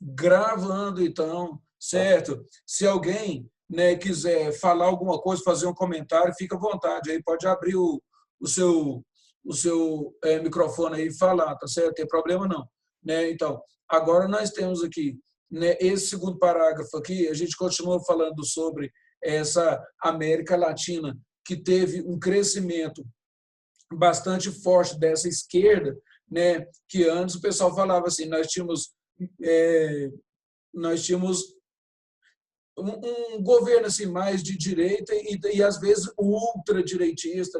gravando, então, certo? Se alguém, né, quiser falar alguma coisa, fazer um comentário, fica à vontade, aí pode abrir o seu microfone aí e falar, tá certo? Não tem problema não. Né? Então, agora nós temos aqui, né, esse segundo parágrafo aqui, a gente continua falando sobre essa América Latina, que teve um crescimento bastante forte dessa esquerda, né, que antes o pessoal falava assim, é, nós tínhamos um governo assim mais de direita e às vezes ultradireitista,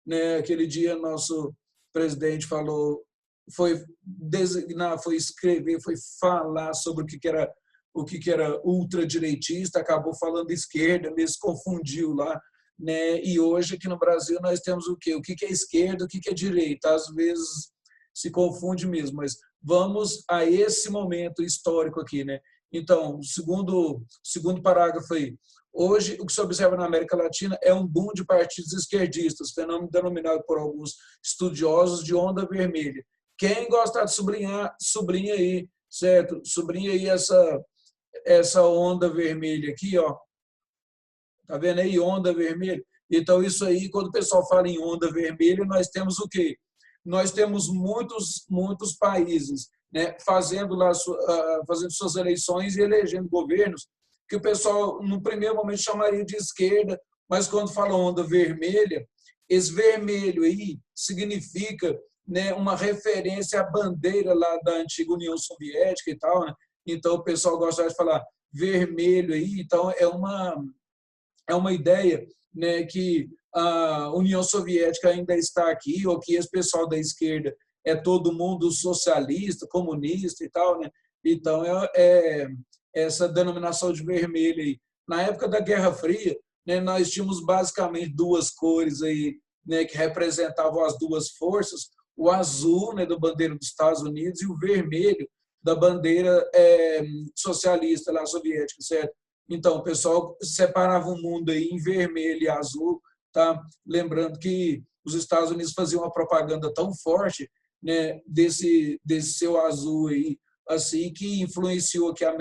né? Aquele dia nosso presidente falou, foi designar, foi escrever, foi falar sobre o que era ultradireitista, acabou falando esquerda, mesmo confundiu lá, né? E hoje aqui no Brasil nós temos o quê? O que é esquerda, o que é direita? Às vezes se confunde mesmo, mas vamos a esse momento histórico aqui, né? Então, segundo parágrafo aí. Hoje, o que se observa na América Latina é um boom de partidos esquerdistas, fenômeno denominado por alguns estudiosos de onda vermelha. Quem gosta de sublinhar, sublinha aí, certo? Sublinha aí essa onda vermelha aqui, ó. Tá vendo aí? Onda vermelha. Então, isso aí, quando o pessoal fala em onda vermelha, nós temos o quê? Nós temos muitos países, né, fazendo suas eleições e elegendo governos que o pessoal, no primeiro momento, chamaria de esquerda, mas quando fala onda vermelha, esse vermelho aí significa, né, uma referência à bandeira lá da antiga União Soviética e tal, né? Então, o pessoal gosta de falar vermelho aí, então é uma ideia, né, que a União Soviética ainda está aqui, ou que esse pessoal da esquerda é todo mundo socialista, comunista e tal, né? Então, essa denominação de vermelho aí. Na época da Guerra Fria, né, nós tínhamos basicamente duas cores aí, né, que representavam as duas forças, o azul, né, da bandeira dos Estados Unidos, e o vermelho da bandeira socialista lá soviética, certo? Então, o pessoal separava o mundo aí em vermelho e azul, tá? Lembrando que os Estados Unidos faziam uma propaganda tão forte, né, desse seu azul aí, assim, que influenciou que a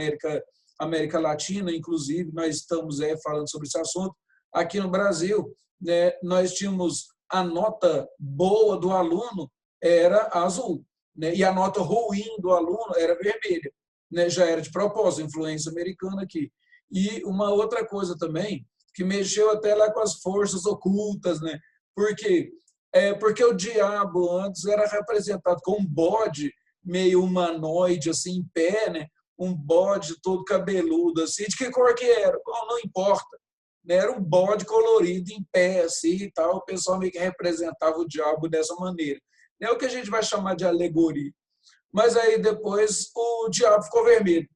América Latina, inclusive, nós estamos falando sobre esse assunto. Aqui no Brasil, né, nós tínhamos a nota boa do aluno era azul, né, e a nota ruim do aluno era vermelha, né, já era de propósito, influência americana aqui. E uma outra coisa também, que mexeu até lá com as forças ocultas, né? Por quê? Porque o diabo antes era representado com um bode meio humanoide, assim, em pé, né? Um bode todo cabeludo, assim. De que cor que era? Bom, não importa. Né? Era um bode colorido em pé, assim, e tal. O pessoal meio que representava o diabo dessa maneira. É o que a gente vai chamar de alegoria. Mas aí depois o diabo ficou vermelho,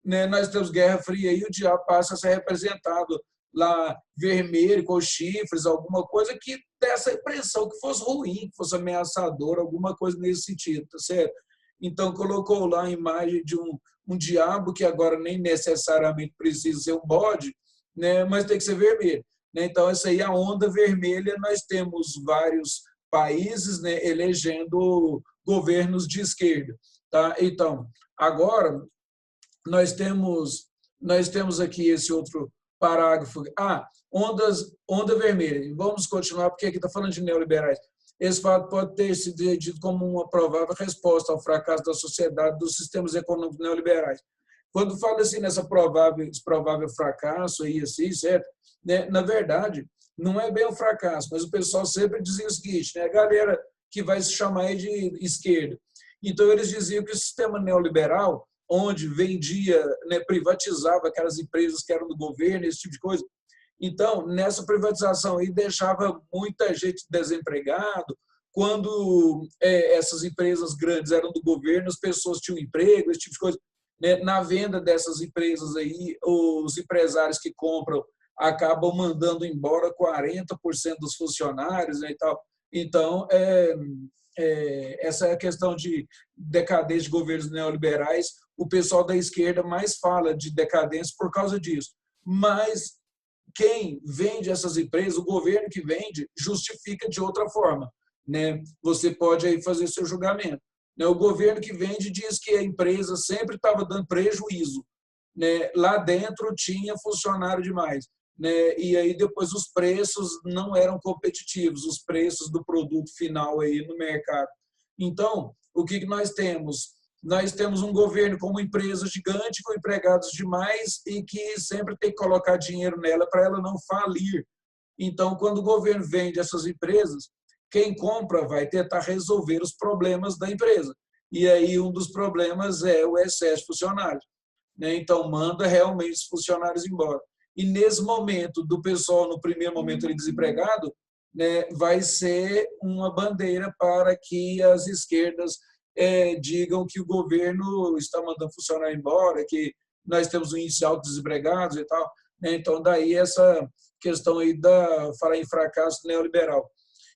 né? Nós temos Guerra Fria e o diabo passa a ser representado lá vermelho, com chifres, alguma coisa que desse a impressão que fosse ruim, que fosse ameaçador, alguma coisa nesse sentido, tá certo? Então, colocou lá a imagem de um diabo, que agora nem necessariamente precisa ser um bode, né? Mas tem que ser vermelho. Né? Então, essa aí, a onda vermelha, nós temos vários países, né, elegendo governos de esquerda. Tá? Então, agora, nós temos aqui esse outro parágrafo. Onda vermelha. Vamos continuar, porque aqui está falando de neoliberais. Esse fato pode ter sido dito como uma provável resposta ao fracasso da sociedade dos sistemas econômicos neoliberais. Quando fala assim esse provável fracasso aí, assim, certo? Né? Na verdade, não é bem um fracasso, mas o pessoal sempre dizia o seguinte, né? A galera que vai se chamar aí de esquerda. Então, eles diziam que o sistema neoliberal, onde vendia, né, privatizava aquelas empresas que eram do governo, esse tipo de coisa. Então, nessa privatização aí, deixava muita gente desempregado. Quando essas empresas grandes eram do governo, as pessoas tinham emprego, esse tipo de coisa. Né? Na venda dessas empresas aí, os empresários que compram acabam mandando embora 40% dos funcionários, né, e tal. Então, essa é a questão de decadência de governos neoliberais. O pessoal da esquerda mais fala de decadência por causa disso. Mas quem vende essas empresas, o governo que vende, justifica de outra forma. Né? Você pode aí fazer seu julgamento. né? O governo que vende diz que a empresa sempre estava dando prejuízo, né? Lá dentro tinha funcionário demais, né? E aí depois os preços não eram competitivos, os preços do produto final aí no mercado. Então, o que nós temos? Nós temos um governo com uma empresa gigante, com empregados demais e que sempre tem que colocar dinheiro nela para ela não falir. Então, quando o governo vende essas empresas, quem compra vai tentar resolver os problemas da empresa. E aí um dos problemas é o excesso de funcionários, né? Então, manda realmente os funcionários embora. E nesse momento do pessoal, no primeiro momento, ele desempregado, né, vai ser uma bandeira para que as esquerdas digam que o governo está mandando funcionário embora, que nós temos um índice alto de desempregados e tal, né? Então, daí essa questão aí falar em fracasso neoliberal.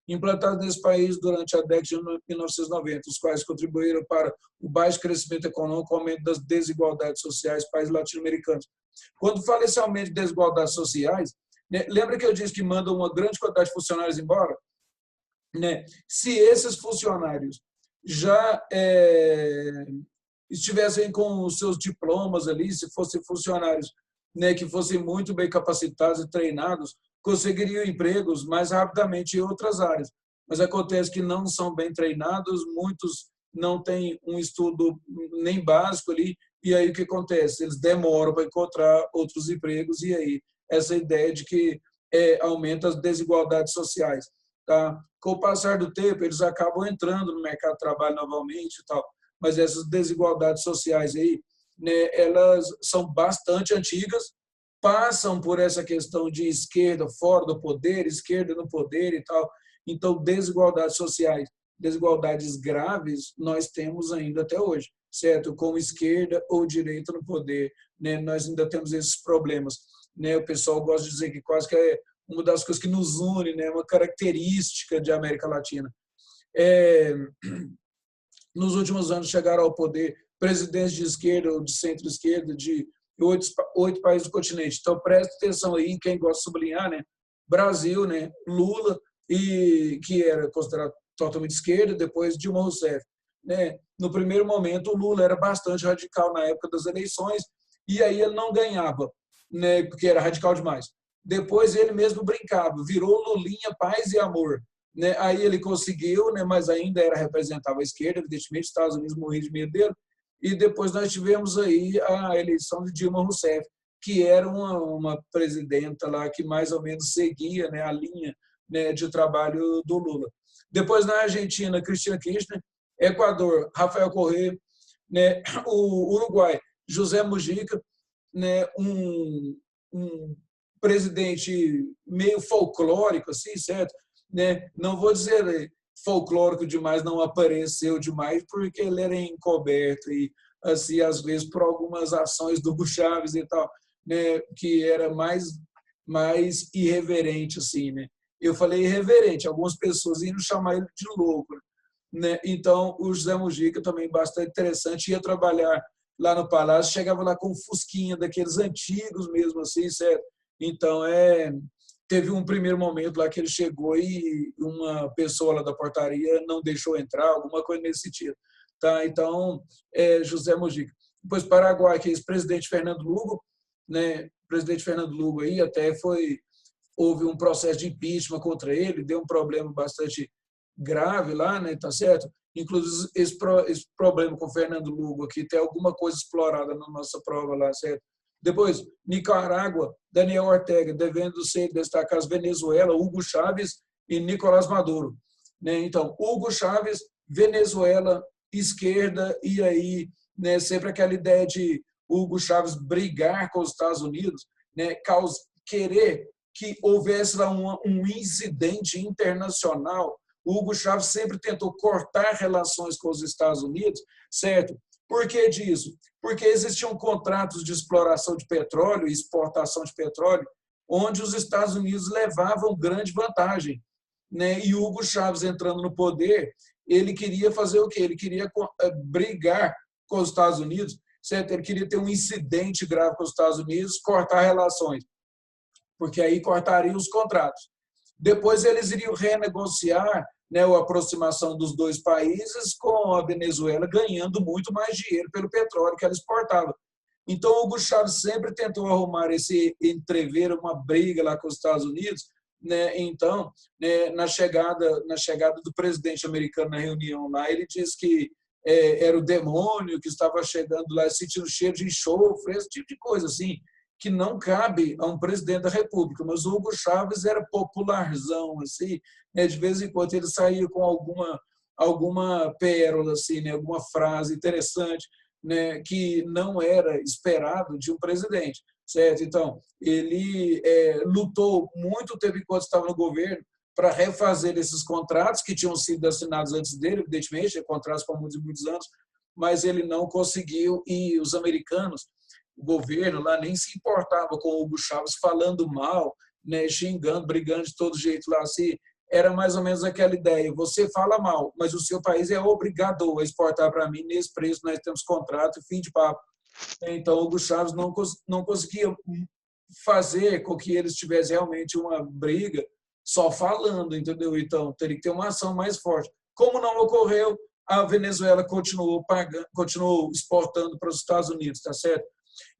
Implantados nesse país durante a década de 1990, os quais contribuíram para o baixo crescimento econômico, o aumento das desigualdades sociais nos países latino-americanos. Quando fala esse aumento de desigualdades sociais, né, lembra que eu disse que mandam uma grande quantidade de funcionários embora? Né? Se esses funcionários já estivessem com os seus diplomas ali, se fossem funcionários, né, que fossem muito bem capacitados e treinados, conseguiriam empregos mais rapidamente em outras áreas. Mas acontece que não são bem treinados, muitos não têm um estudo nem básico ali, e aí o que acontece? Eles demoram para encontrar outros empregos, e aí essa ideia de que aumenta as desigualdades sociais. Tá? Com o passar do tempo, eles acabam entrando no mercado de trabalho novamente e tal, mas essas desigualdades sociais aí, né, elas são bastante antigas, passam por essa questão de esquerda fora do poder, esquerda no poder e tal. Então, desigualdades sociais, desigualdades graves, nós temos ainda até hoje, certo? Com esquerda ou direita no poder, né, nós ainda temos esses problemas. Né? O pessoal gosta de dizer que quase que é uma das coisas que nos une, né, uma característica de América Latina. Nos últimos anos chegaram ao poder presidentes de esquerda ou de centro-esquerda de 8 países do continente. Então, preste atenção aí, quem gosta de sublinhar, né? Brasil, né? Lula, que era considerado totalmente esquerda, depois Dilma Rousseff. Né? No primeiro momento, o Lula era bastante radical na época das eleições, e aí ele não ganhava, né? Porque era radical demais. Depois ele mesmo brincava, virou Lulinha, paz e amor. Né? Aí ele conseguiu, né? Mas ainda representava a esquerda, evidentemente, os Estados Unidos morriam de medo dele. E depois nós tivemos aí a eleição de Dilma Rousseff, que era uma presidenta lá que mais ou menos seguia, né, a linha, né, de trabalho do Lula. Depois na Argentina, Cristina Kirchner, Equador, Rafael Correa, né, o Uruguai, José Mujica, né, um presidente meio folclórico, assim, certo? Né? Não vou dizer folclórico demais, não apareceu demais, porque ele era encoberto e, assim, às vezes, por algumas ações do Hugo Chávez e tal, né? Que era mais irreverente, assim, né? Eu falei irreverente, algumas pessoas iam chamar ele de louco, né? Então, o José Mujica também bastante interessante, ia trabalhar lá no Palácio, chegava lá com um fusquinha daqueles antigos mesmo, assim, certo? Então, teve um primeiro momento lá que ele chegou e uma pessoa lá da portaria não deixou entrar, alguma coisa nesse sentido. Tá? Então, José Mujica. Depois, Paraguai, que é ex-presidente Fernando Lugo, né? O presidente Fernando Lugo aí até houve um processo de impeachment contra ele, deu um problema bastante grave lá, né? Tá certo? Inclusive, esse problema com o Fernando Lugo aqui tem alguma coisa explorada na nossa prova lá, certo? Depois, Nicarágua, Daniel Ortega, devendo ser destacados Venezuela, Hugo Chávez e Nicolás Maduro. Né? Então, Hugo Chávez, Venezuela, esquerda, e aí, né, sempre aquela ideia de Hugo Chávez brigar com os Estados Unidos, né, querer que houvesse lá um incidente internacional. O Hugo Chávez sempre tentou cortar relações com os Estados Unidos, certo? Por que disso? Porque existiam contratos de exploração de petróleo e exportação de petróleo, onde os Estados Unidos levavam grande vantagem. Né? E Hugo Chávez, entrando no poder, ele queria fazer o quê? Ele queria brigar com os Estados Unidos, certo? Ele queria ter um incidente grave com os Estados Unidos, cortar relações, porque aí cortariam os contratos. Depois eles iriam renegociar né, a aproximação dos dois países, com a Venezuela ganhando muito mais dinheiro pelo petróleo que ela exportava. Então, Hugo Chávez sempre tentou arrumar entrever uma briga lá com os Estados Unidos, né? Então, né, na chegada do presidente americano na reunião lá, ele disse que era o demônio que estava chegando lá, sentindo cheiro de enxofre, esse tipo de coisa assim, que não cabe a um presidente da República. Mas o Hugo Chávez era popularzão, assim, né? De vez em quando ele saía com alguma pérola, assim, né? Alguma frase interessante, né, que não era esperado de um presidente, certo? Então, ele lutou muito tempo enquanto estava no governo para refazer esses contratos que tinham sido assinados antes dele, evidentemente, contratos com muitos e muitos anos, mas ele não conseguiu, e os americanos, o governo lá nem se importava com o Hugo Chávez falando mal, né, xingando, brigando de todo jeito lá, assim, era mais ou menos aquela ideia, você fala mal, mas o seu país é obrigado a exportar para mim, nesse preço nós temos contrato, fim de papo. Então, o Hugo Chávez não conseguia fazer com que eles tivessem realmente uma briga só falando, entendeu? Então, teria que ter uma ação mais forte. Como não ocorreu, a Venezuela continuou exportando para os Estados Unidos, tá certo?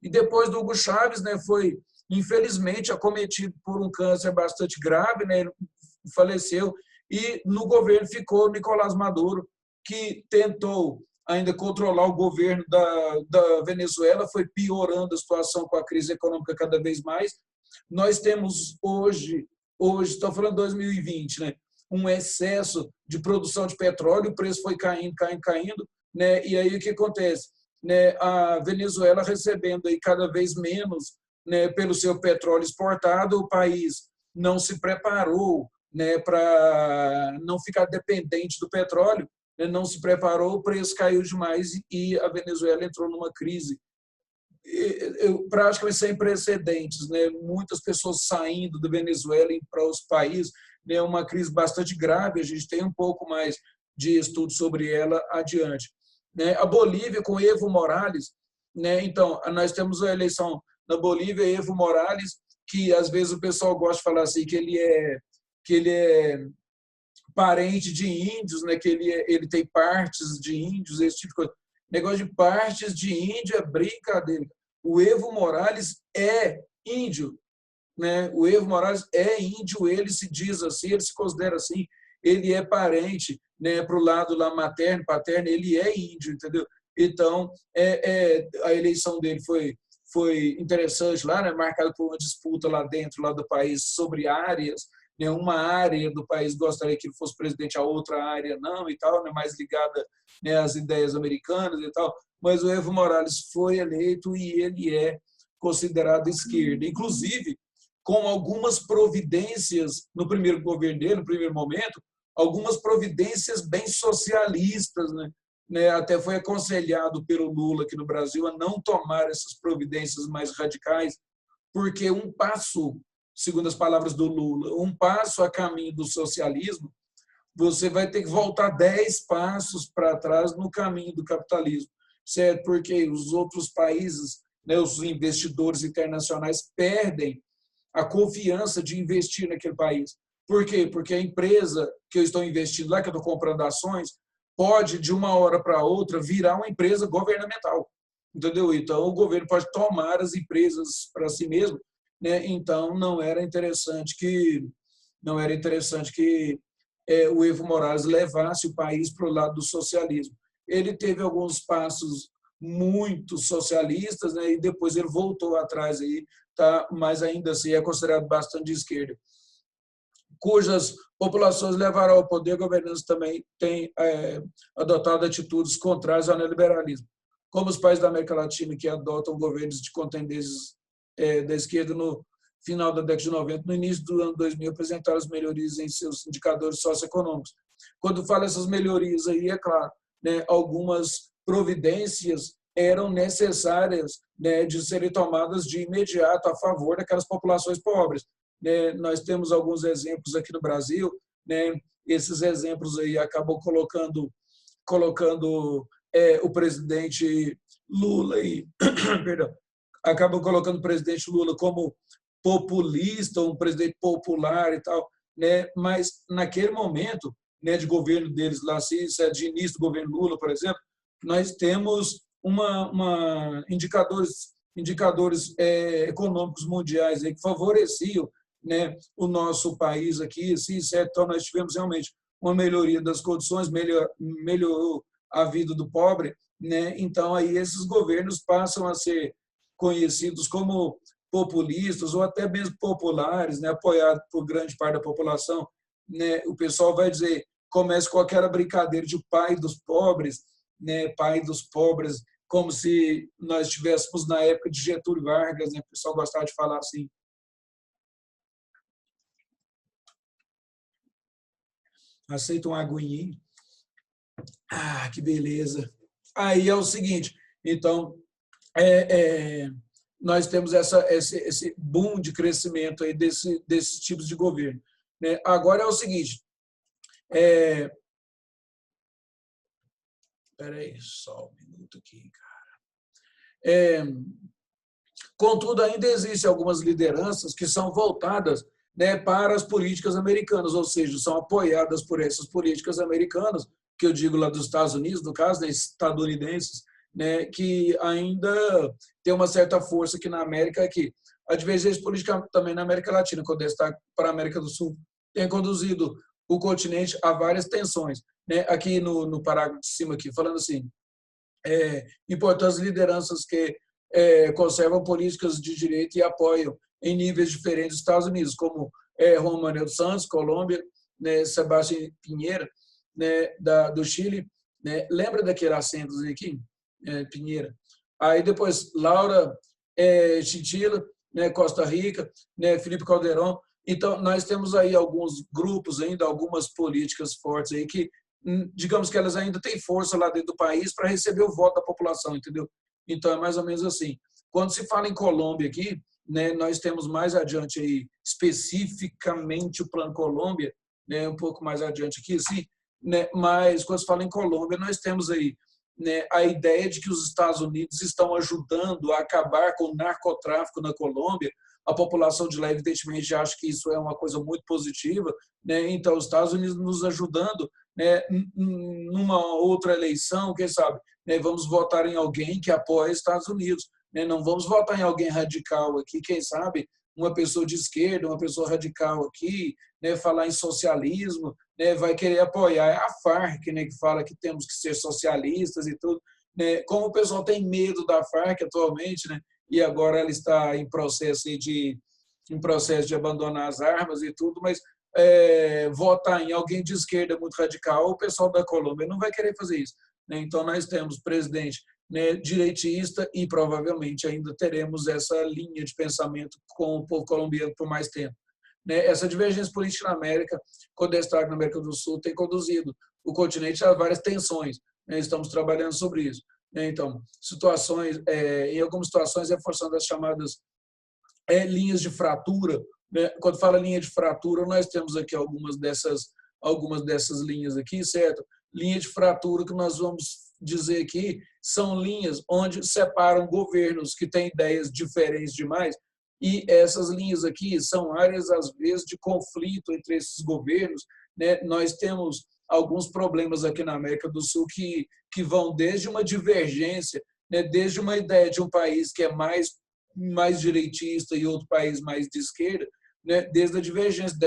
E depois do Hugo Chávez, né, foi, infelizmente, acometido por um câncer bastante grave, né, ele faleceu, e no governo ficou Nicolás Maduro, que tentou ainda controlar o governo da Venezuela, foi piorando a situação com a crise econômica cada vez mais. Nós temos hoje estou falando de 2020, né, um excesso de produção de petróleo, o preço foi caindo, né, e aí o que acontece? Né, a Venezuela recebendo aí cada vez menos, né, pelo seu petróleo exportado, o país não se preparou, né, para não ficar dependente do petróleo, né, não se preparou, o preço caiu demais e a Venezuela entrou numa crise praticamente sem precedentes, né? Muitas pessoas saindo da Venezuela para os países, né? Uma crise bastante grave, a gente tem um pouco mais de estudo sobre ela adiante. Né? A Bolívia, com Evo Morales, né? Então, nós temos a eleição na Bolívia, Evo Morales, que às vezes o pessoal gosta de falar assim, que ele é parente de índios, né? Que ele tem partes de índios, esse tipo de coisa. Negócio de partes de índio é brincadeira. O Evo Morales é índio, né? O Evo Morales é índio, ele se diz assim, ele se considera assim, ele é parente, né? Para o lado lá materno, paterno, ele é índio, entendeu? Então, a eleição dele foi interessante lá, né? Marcada por uma disputa lá dentro lá do país sobre áreas, né? Uma área do país gostaria que ele fosse presidente, a outra área não e tal, né? Mais ligada, né, às ideias americanas e tal. Mas o Evo Morales foi eleito e ele é considerado esquerda, inclusive com algumas providências no primeiro governo dele, no primeiro momento, algumas providências bem socialistas, né? Até foi aconselhado pelo Lula aqui no Brasil a não tomar essas providências mais radicais, porque um passo, segundo as palavras do Lula, um passo a caminho do socialismo, você vai ter que voltar 10 passos para trás no caminho do capitalismo, certo? Porque os outros países, né, os investidores internacionais perdem a confiança de investir naquele país. Por quê? Porque a empresa que eu estou investindo lá, que eu estou comprando ações, pode, de uma hora para outra, virar uma empresa governamental. Entendeu? Então, o governo pode tomar as empresas para si mesmo, né? Então, não era interessante que o Evo Morales levasse o país para o lado do socialismo. Ele teve alguns passos muito socialistas, né? E depois ele voltou atrás aí, tá? Mas ainda assim é considerado bastante de esquerda, cujas populações levaram ao poder, governantes também têm adotado atitudes contrárias ao neoliberalismo, como os países da América Latina que adotam governos com tendências da esquerda no final da década de 90, no início do ano 2000, apresentaram as melhorias em seus indicadores socioeconômicos. Quando falo essas melhorias aí, é claro, né, algumas providências eram necessárias, né, de serem tomadas de imediato a favor daquelas populações pobres. Né? Nós temos alguns exemplos aqui no Brasil, né? Esses exemplos aí acabam colocando o presidente Lula e perdão, acabam colocando o presidente Lula como populista, um presidente popular e tal, né? Mas naquele momento, né, de governo deles lá, se isso é de início do governo Lula, por exemplo, nós temos indicadores econômicos mundiais aí que favoreciam, né, o nosso país aqui, sim, certo? Então nós tivemos realmente uma melhoria das condições, melhorou a vida do pobre, né? Então aí esses governos passam a ser conhecidos como populistas ou até mesmo populares, né, apoiados por grande parte da população, né? O pessoal vai dizer, começa com aquela brincadeira de pai dos pobres, né, pai dos pobres, como se nós estivéssemos na época de Getúlio Vargas, né? O pessoal gostava de falar assim. Aceita um aguinha. Ah, que beleza. Aí é o seguinte, então, nós temos esse boom de crescimento aí desses tipos de governo, né? Agora é o seguinte, espera aí, só um minuto aqui, cara. Contudo, ainda existem algumas lideranças que são voltadas, né, para as políticas americanas, ou seja, são apoiadas por essas políticas americanas, que eu digo lá dos Estados Unidos, no caso, né, estadunidenses, né, que ainda tem uma certa força aqui na América, que a divergência política também na América Latina, com destaque para a América do Sul, tem conduzido o continente a várias tensões, né? Aqui no parágrafo de cima, aqui, falando assim, importantes lideranças que conservam políticas de direito e apoiam em níveis diferentes os Estados Unidos, como Juan Manuel Santos, Colômbia, né, Sebastião Pinheira, né, do Chile, né, lembra daquele acento aqui? Pinheira. Aí depois Laura Chinchilla, né, Costa Rica, né, Felipe Calderón. Então, nós temos aí alguns grupos ainda, algumas políticas fortes aí que, digamos que elas ainda têm força lá dentro do país para receber o voto da população, entendeu? Então, é mais ou menos assim. Quando se fala em Colômbia aqui, né, nós temos mais adiante aí, especificamente o Plano Colômbia, né, um pouco mais adiante aqui, assim, né, mas quando se fala em Colômbia, nós temos aí, né, a ideia de que os Estados Unidos estão ajudando a acabar com o narcotráfico na Colômbia. A população de lá, evidentemente, acha que isso é uma coisa muito positiva, né? Então, os Estados Unidos nos ajudando, né, numa outra eleição, quem sabe, né, vamos votar em alguém que apoia os Estados Unidos, né? Não vamos votar em alguém radical aqui, quem sabe, uma pessoa de esquerda, uma pessoa radical aqui, né, falar em socialismo, né, vai querer apoiar a Farc, né, que fala que temos que ser socialistas e tudo, né? Como o pessoal tem medo da Farc atualmente, né, e agora ela está em processo de abandonar as armas e tudo, mas votar em alguém de esquerda muito radical, o pessoal da Colômbia não vai querer fazer isso, né? Então nós temos presidente, né, direitista e provavelmente ainda teremos essa linha de pensamento com o povo colombiano por mais tempo, né? Essa divergência política na América, com destaque na América do Sul, tem conduzido o continente a várias tensões, né? Estamos trabalhando sobre isso, né? Então, em algumas situações, reforçando as chamadas linhas de fratura, né? Quando fala linha de fratura, nós temos aqui algumas dessas linhas aqui, certo? Linha de fratura que nós vamos dizer aqui são linhas onde separam governos que têm ideias diferentes demais, e essas linhas aqui são áreas, às vezes, de conflito entre esses governos, né? Nós temos alguns problemas aqui na América do Sul que vão desde uma divergência, né? Desde uma ideia de um país que é mais direitista e outro país mais de esquerda, né? Desde a divergência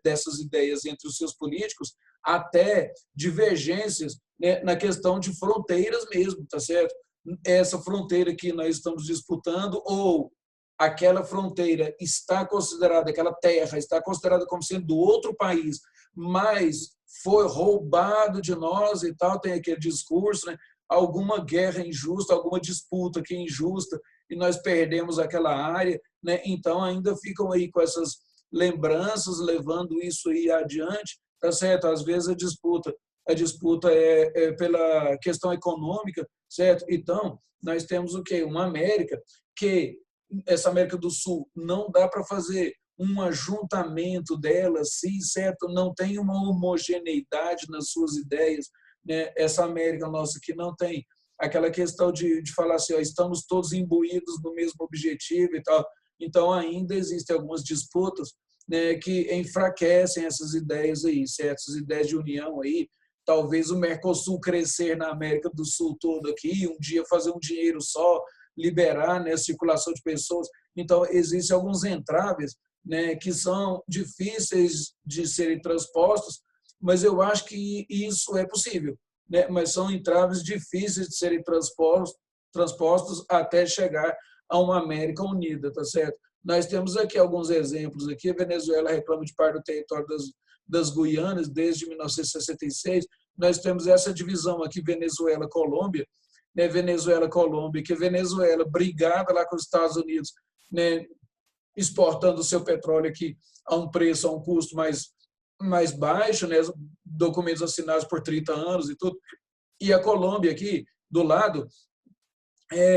dessas ideias entre os seus políticos até divergências, né, na questão de fronteiras mesmo, tá certo? Essa fronteira que nós estamos disputando, ou aquela fronteira está considerada, aquela terra está considerada como sendo do outro país, mas foi roubado de nós e tal, tem aquele discurso, né? Alguma guerra injusta, alguma disputa que é injusta, e nós perdemos aquela área, né? Então ainda ficam aí com essas lembranças, levando isso aí adiante, tá certo? Às vezes a disputa é pela questão econômica, certo? Então, nós temos o quê? Uma América que, essa América do Sul, não dá para fazer um ajuntamento delas, sim, certo? Não tem uma homogeneidade nas suas ideias, né? Essa América nossa que não tem aquela questão de falar assim, ó, estamos todos imbuídos no mesmo objetivo e tal. Então, ainda existem algumas disputas, né, que enfraquecem essas ideias aí, certas ideias de união aí. Talvez o Mercosul crescer na América do Sul todo aqui, um dia fazer um dinheiro só, liberar, né, a circulação de pessoas. Então, existem alguns entraves, né, que são difíceis de serem transpostos, mas eu acho que isso é possível, né? Mas são entraves difíceis de serem transpostos até chegar a uma América unida, tá certo? Nós temos aqui alguns exemplos aqui. A Venezuela reclama de parte do território das Guianas desde 1966. Nós temos essa divisão aqui, Venezuela-Colômbia, né? Venezuela-Colômbia, que a Venezuela brigada lá com os Estados Unidos, né? Exportando o seu petróleo aqui a um preço, a um custo mais baixo, né? Documentos assinados por 30 anos e tudo. E a Colômbia aqui, do lado,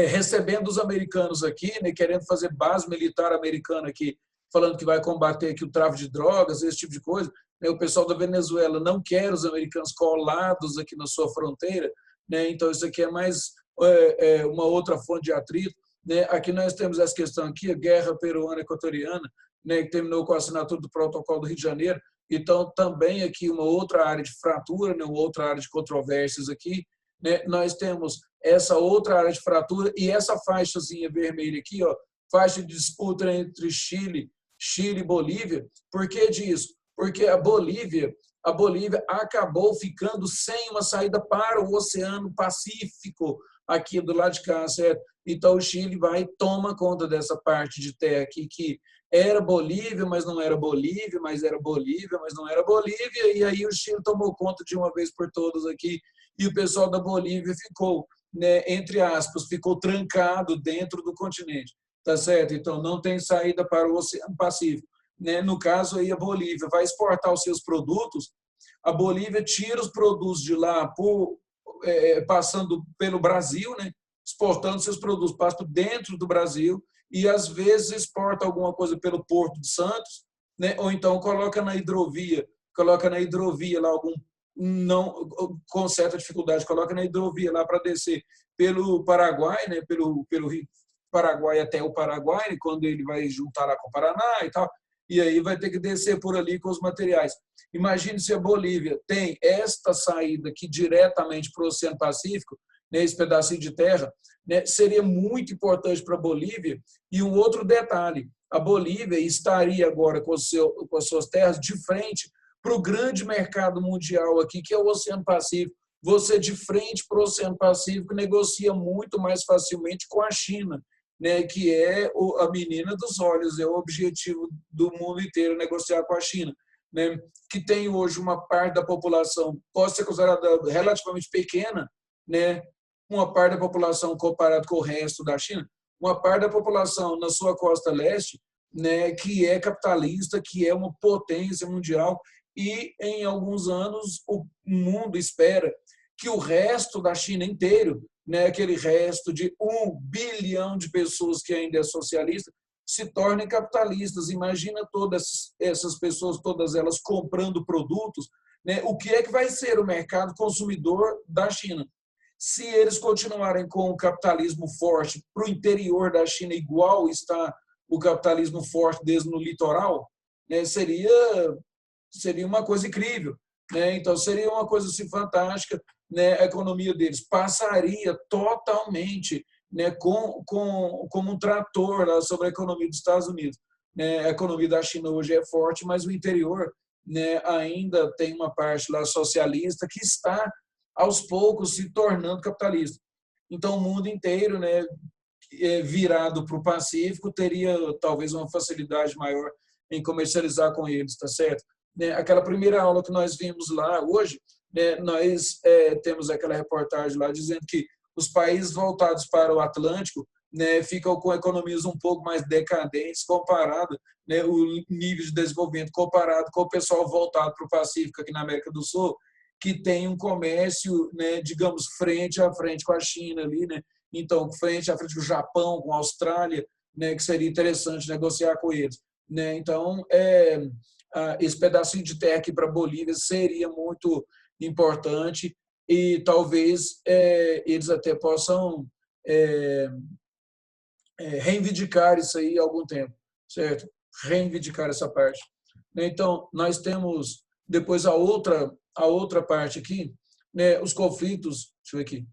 recebendo os americanos aqui, né, querendo fazer base militar americana aqui, falando que vai combater aqui o tráfico de drogas, esse tipo de coisa. Né, o pessoal da Venezuela não quer os americanos colados aqui na sua fronteira, né, então isso aqui é mais uma outra fonte de atrito. Né. Aqui nós temos essa questão aqui, a guerra peruana-equatoriana, né, que terminou com a assinatura do Protocolo do Rio de Janeiro. Então, também aqui uma outra área de fratura, né, uma outra área de controvérsias aqui. Né, nós temos essa outra área de fratura e essa faixazinha vermelha aqui, ó, faixa de disputa entre Chile e Bolívia. Por que disso? Porque a Bolívia acabou ficando sem uma saída para o Oceano Pacífico aqui do lado de cá, certo? Então o Chile vai e toma conta dessa parte de terra aqui que era Bolívia, mas não era Bolívia, mas era Bolívia, mas não era Bolívia, e aí o Chile tomou conta de uma vez por todas aqui, e o pessoal da Bolívia ficou, né, entre aspas, ficou trancado dentro do continente, tá certo? Então não tem saída para o Oceano Pacífico, né? No caso aí a Bolívia vai exportar os seus produtos, a Bolívia tira os produtos de lá passando pelo Brasil, né? Exportando seus produtos, passa dentro do Brasil e às vezes exporta alguma coisa pelo Porto de Santos, né? Ou então coloca na hidrovia lá algum não com certa dificuldade, coloca na hidrovia lá para descer pelo Paraguai, né? Pelo Rio Paraguai até o Paraguai, né? Quando ele vai juntar lá com o Paraná e tal, e aí vai ter que descer por ali com os materiais. Imagine se a Bolívia tem esta saída aqui diretamente para o Oceano Pacífico, né, esse pedacinho de terra, né, seria muito importante para a Bolívia. E um outro detalhe, a Bolívia estaria agora com as suas terras de frente para o grande mercado mundial aqui, que é o Oceano Pacífico. Você, de frente para o Oceano Pacífico, negocia muito mais facilmente com a China, né, que é a menina dos olhos, é o objetivo do mundo inteiro, negociar com a China, né, que tem hoje uma parte da população, pode ser considerada relativamente pequena, né, uma parte da população comparado com o resto da China, uma parte da população na sua costa leste, né, que é capitalista, que é uma potência mundial, e em alguns anos o mundo espera que o resto da China inteiro, né, aquele resto de 1 bilhão de pessoas que ainda é socialista, se tornem capitalistas. Imagina todas essas pessoas, todas elas comprando produtos, né? O que é que vai ser o mercado consumidor da China? Se eles continuarem com o capitalismo forte para o interior da China, igual está o capitalismo forte desde no litoral, né, seria uma coisa incrível, né? Então seria uma coisa assim, fantástica, né? A economia deles passaria totalmente, né, como um trator lá sobre a economia dos Estados Unidos, né? A economia da China hoje é forte, mas o interior, né, ainda tem uma parte lá socialista que está aos poucos se tornando capitalista. Então o mundo inteiro, né, virado para o Pacífico teria talvez uma facilidade maior em comercializar com eles, tá certo? Né, aquela primeira aula que nós vimos lá hoje, né, nós temos aquela reportagem lá dizendo que os países voltados para o Atlântico, né, ficam com economias um pouco mais decadentes comparado, né, o nível de desenvolvimento comparado com o pessoal voltado para o Pacífico aqui na América do Sul, que tem um comércio, né, digamos, frente a frente com a China ali, né? Então, frente a frente com o Japão, com a Austrália, né, que seria interessante negociar com eles, né? Então, esse pedacinho de terra aqui para a Bolívia seria muito importante e talvez eles até possam reivindicar isso aí há algum tempo, certo? Reivindicar essa parte. né? Então, nós temos depois a outra parte aqui, né? Os conflitos, deixa eu ver aqui,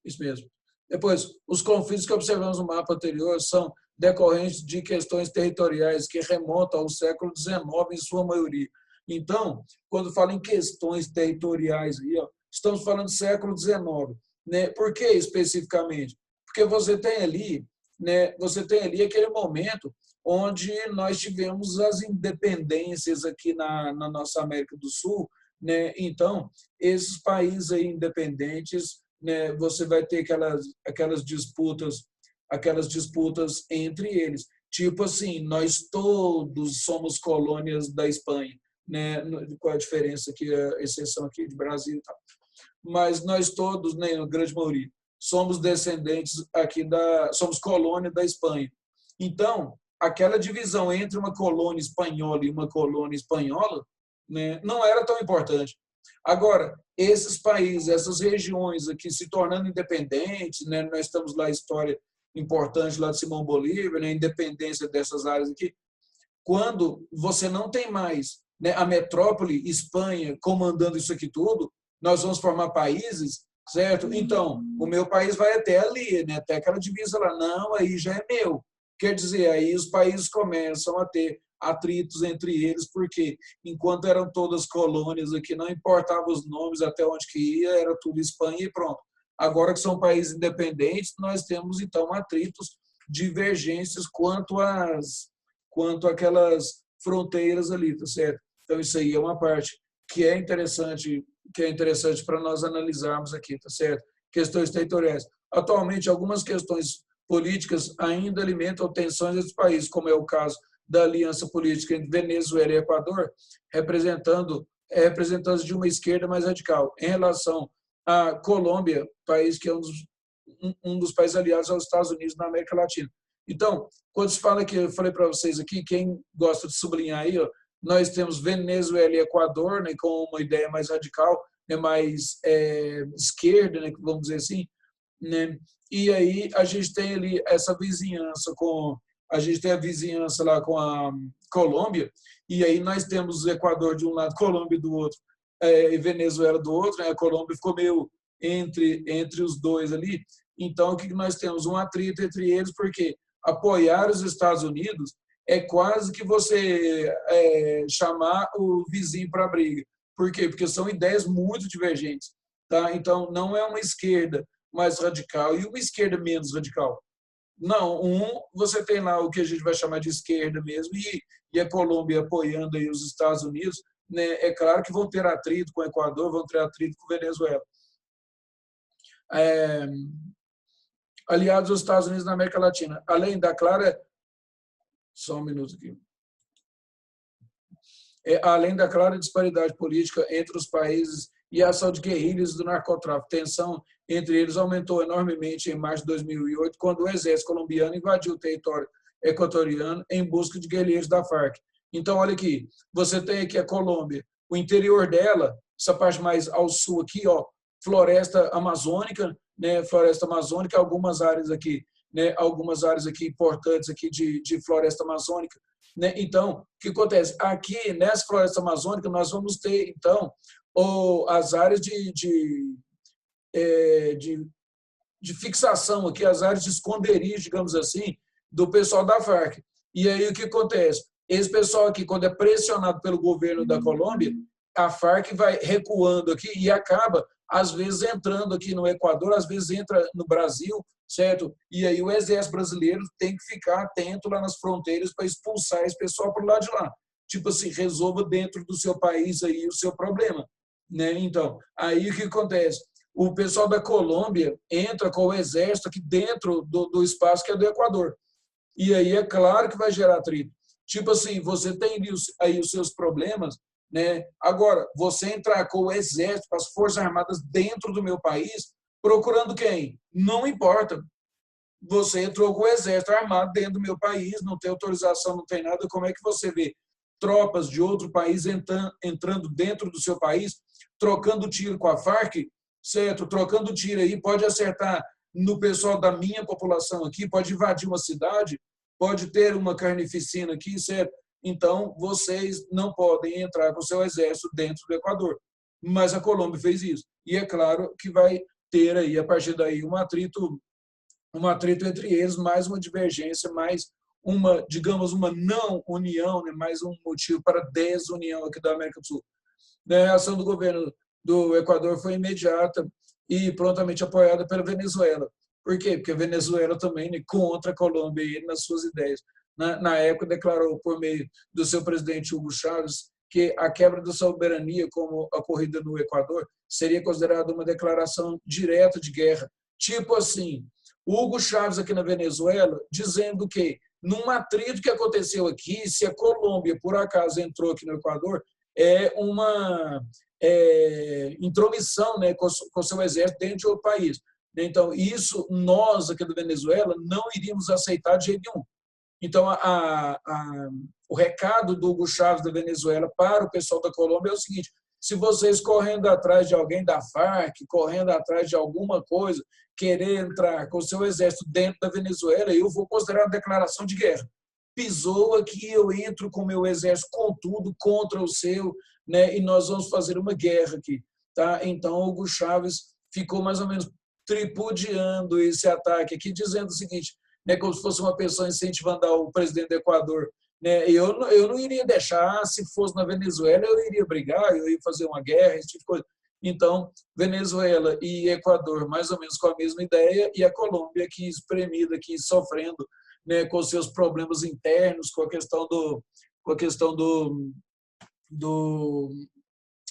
isso mesmo. Depois, os conflitos que observamos no mapa anterior são decorrentes de questões territoriais que remontam ao século XIX, em sua maioria. Então, quando fala em questões territoriais, aí, ó, estamos falando do século XIX. Né? Por que especificamente? Porque você tem ali aquele momento onde nós tivemos as independências aqui na nossa América do Sul, né? Então, esses países aí independentes, né, você vai ter aquelas disputas entre eles. Tipo assim, nós todos somos colônias da Espanha, né? Qual é a diferença aqui, a exceção aqui de Brasil e tal. Mas nós todos, né, a grande maioria, somos descendentes somos colônia da Espanha. Então, aquela divisão entre uma colônia espanhola e uma colônia espanhola, né, não era tão importante. Agora, esses países, essas regiões aqui se tornando independentes, né, nós estamos lá, a história importante lá de Simão Bolívar, né, a independência dessas áreas aqui, quando você não tem mais, né, a metrópole Espanha comandando isso aqui tudo, nós vamos formar países, certo? Então, o meu país vai até ali, né, até aquela divisa lá. Não, aí já é meu. Quer dizer, aí os países começam a ter atritos entre eles, porque enquanto eram todas colônias aqui, não importava os nomes, até onde que ia, era tudo Espanha e pronto. Agora que são países independentes, nós temos, então, atritos, divergências quanto àquelas fronteiras ali, tá certo? Então, isso aí é uma parte que é interessante para nós analisarmos aqui, tá certo? Questões territoriais. Atualmente, algumas questões políticas ainda alimentam tensões entre os países, como é o caso da aliança política entre Venezuela e Equador, representantes de uma esquerda mais radical. Em relação à Colômbia, país que é um dos países aliados aos Estados Unidos na América Latina. Então, quando se fala que eu falei para vocês aqui, quem gosta de sublinhar aí, ó, nós temos Venezuela e Equador, né, com uma ideia mais radical, né, mais esquerda, né, vamos dizer assim, né? E aí a gente tem ali essa vizinhança a gente tem a vizinhança lá com a Colômbia, e aí nós temos o Equador de um lado, Colômbia do outro, e Venezuela do outro, né? A Colômbia ficou meio entre os dois ali. Então, o que nós temos? Um atrito entre eles, porque apoiar os Estados Unidos é quase que você chamar o vizinho para a briga. Por quê? Porque são ideias muito divergentes. Tá? Então, não é uma esquerda mais radical e uma esquerda menos radical. Não, você tem lá o que a gente vai chamar de esquerda mesmo, e a Colômbia apoiando aí os Estados Unidos, né? É claro que vão ter atrito com o Equador, vão ter atrito com a Venezuela. Aliados dos Estados Unidos na América Latina. Além da clara... Só um minuto aqui. Além da clara disparidade política entre os países e a ação de guerrilhas do narcotráfico, tensão entre eles aumentou enormemente em março de 2008, quando o exército colombiano invadiu o território equatoriano em busca de guerrilheiros da Farc. Então, olha aqui, você tem aqui a Colômbia, o interior dela, essa parte mais ao sul aqui, ó, floresta amazônica, né, floresta amazônica, algumas áreas aqui importantes aqui de floresta amazônica, né? Então, o que acontece? Aqui, nessa floresta amazônica, nós vamos ter, então, as áreas de fixação aqui, as áreas de esconderijo, digamos assim, do pessoal da Farc. E aí, o que acontece? Esse pessoal aqui, quando é pressionado pelo governo da Colômbia, a Farc vai recuando aqui e acaba, às vezes, entrando aqui no Equador, às vezes entra no Brasil, certo? E aí o exército brasileiro tem que ficar atento lá nas fronteiras para expulsar esse pessoal para o lado de lá. Tipo assim, resolva dentro do seu país aí o seu problema, né? Então, aí o que acontece? O pessoal da Colômbia entra com o exército aqui dentro do espaço que é do Equador. E aí é claro que vai gerar atrito. Tipo assim, você tem aí os seus problemas, né? Agora, você entrar com o exército, com as forças armadas dentro do meu país, procurando quem? Não importa. Você entrou com o exército armado dentro do meu país, não tem autorização, não tem nada. Como é que você vê tropas de outro país entrando dentro do seu país, trocando tiro com a Farc, certo? Trocando tiro aí, pode acertar no pessoal da minha população aqui, pode invadir uma cidade, pode ter uma carnificina aqui, certo? então vocês não podem entrar com seu exército dentro do Equador. Mas a Colômbia fez isso. E é claro que vai ter aí, a partir daí, um atrito entre eles, mais uma divergência, mais uma, digamos, uma não união, né? Mais um motivo para desunião aqui da América do Sul. A reação do governo do Equador foi imediata e prontamente apoiada pela Venezuela. Por quê? Porque a Venezuela também, né, contra a Colômbia e nas suas ideias. Na época, declarou, por meio do seu presidente Hugo Chávez, que a quebra da soberania, como ocorrida no Equador, seria considerada uma declaração direta de guerra. Tipo assim, Hugo Chávez aqui na Venezuela, dizendo que, num atrito que aconteceu aqui, se a Colômbia, por acaso, entrou aqui no Equador, é uma intromissão, né, com seu exército dentro de outro país. Então, isso nós aqui da Venezuela não iríamos aceitar de jeito nenhum. Então, o recado do Hugo Chávez da Venezuela para o pessoal da Colômbia é o seguinte: se vocês correndo atrás de alguém da Farc, correndo atrás de alguma coisa, querer entrar com o seu exército dentro da Venezuela, eu vou considerar uma declaração de guerra. Pisou aqui, eu entro com o meu exército com tudo contra o seu, né, e nós vamos fazer uma guerra aqui. Tá? Então, Hugo Chávez ficou mais ou menos tripudiando esse ataque aqui, dizendo o seguinte, né, como se fosse uma pessoa incentivando o presidente do Equador. Né, eu não iria deixar, se fosse na Venezuela, eu iria brigar, eu ia fazer uma guerra, esse tipo de coisa. Então, Venezuela e Equador, mais ou menos com a mesma ideia, e a Colômbia aqui espremida, aqui sofrendo, né, com seus problemas internos, com a questão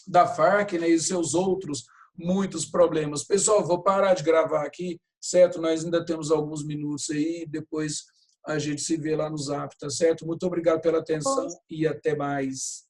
da Farc, né, e seus outros muitos problemas. Pessoal, vou parar de gravar aqui, certo? Nós ainda temos alguns minutos aí, depois a gente se vê lá no Zap, tá certo? Muito obrigado pela atenção e até mais.